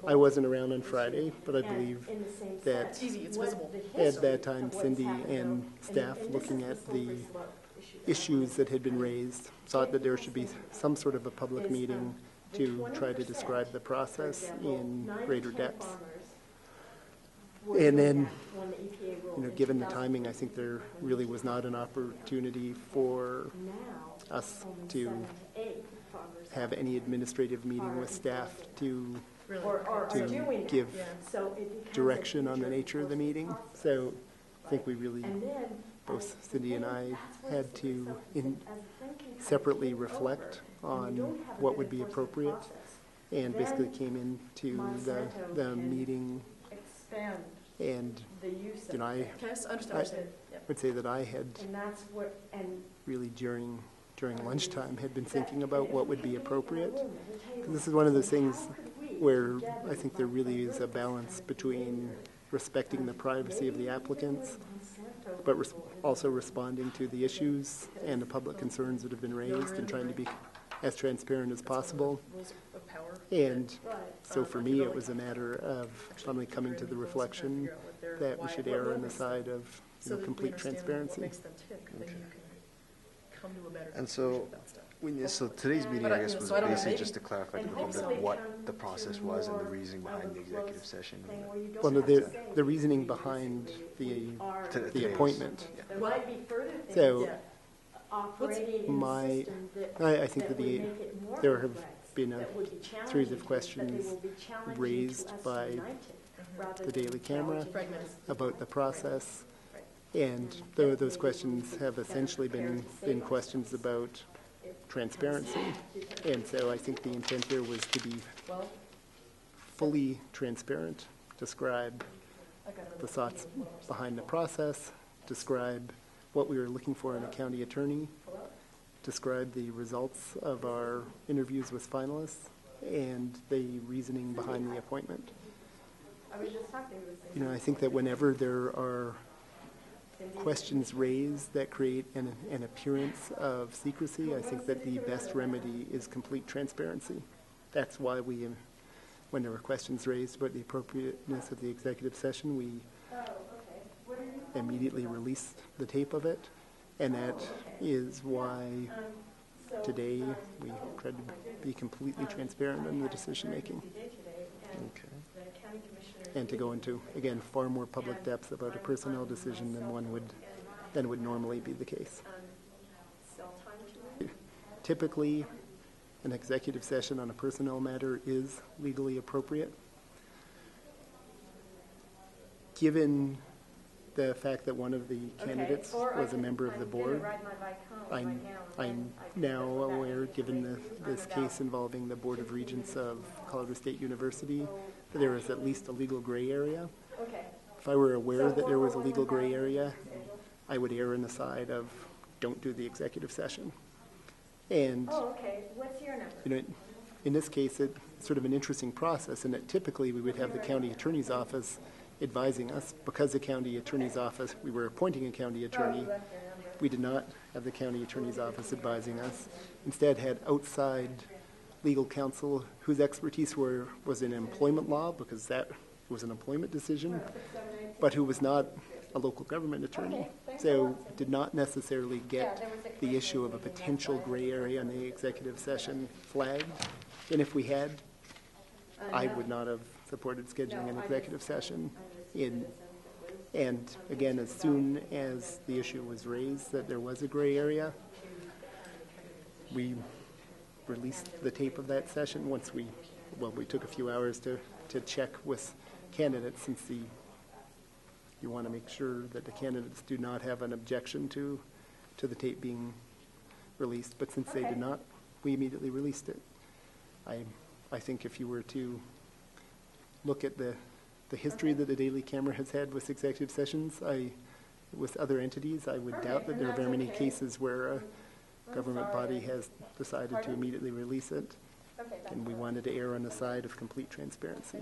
I wasn't around on Friday, but I believe that It's easy, it's visible. at that time Cindy and staff looking at the issues that had been raised thought that there should be some sort of a public meeting to try to describe the process in greater depth. And then, given the timing, I think there really was not an opportunity for us to have any administrative meeting with staff to give direction on the nature of the meeting. So I think we really, both Cindy and I, had to separately reflect on what would be appropriate, and basically came into the meeting, and I would say that I had really during lunchtime had been thinking about what would be appropriate. This is one of those things where I think there really is a balance between respecting the privacy of the applicants, but also responding to the issues and the public concerns that have been raised and trying to be as transparent as possible. And so for me, it was a matter of finally coming to the reflection that we should err on the side of complete transparency. Okay. And so, so today's meeting, I guess, was basically just to clarify to the public what the process was and the reasoning behind the executive session. Well, no, the reasoning behind the appointment. Yeah. So, I think that there have been a series of questions raised by the Daily Camera about the process, and those questions have essentially been questions about transparency. And so I think the intent here was to be fully transparent, describe the thoughts behind the process, describe what we were looking for in a county attorney, describe the results of our interviews with finalists, and the reasoning behind the appointment. I think that whenever there are questions raised that create an appearance of secrecy, I think that the best remedy is complete transparency. That's why when there were questions raised about the appropriateness of the executive session, we immediately released the tape of it, and that is why today we tried to be completely transparent in the decision making. Okay. And to go into, again, far more public depth about a personnel decision than would normally be the case. Typically, an executive session on a personnel matter is legally appropriate. Given the fact that one of the candidates was a member of the board, I'm now aware, given this case involving the Board of Regents of Colorado State University, that there is at least a legal gray area. If I were aware that there was a legal gray area, I would err on the side of don't do the executive session. And what's your number? In this case, it's sort of an interesting process, in that typically we would have the county attorney's office advising us. Because the county attorney's office, we were appointing a county attorney, we did not have the county attorney's office advising us. Instead had outside legal counsel whose expertise was in employment law, because that was an employment decision, but who was not a local government attorney. So did not necessarily get the issue of a potential gray area in the executive session flagged. And if we had, I would not have supported scheduling an executive session. And again, as soon as the issue was raised that there was a gray area, we released the tape of that session once we took a few hours to check with candidates, since you want to make sure that the candidates do not have an objection to the tape being released. But since they did not, we immediately released it. I think if you were to look at the history that the Daily Camera has had with executive sessions, with other entities, I would doubt that there are very many cases where a government body has decided to immediately release it. And we wanted to err on the side of complete transparency.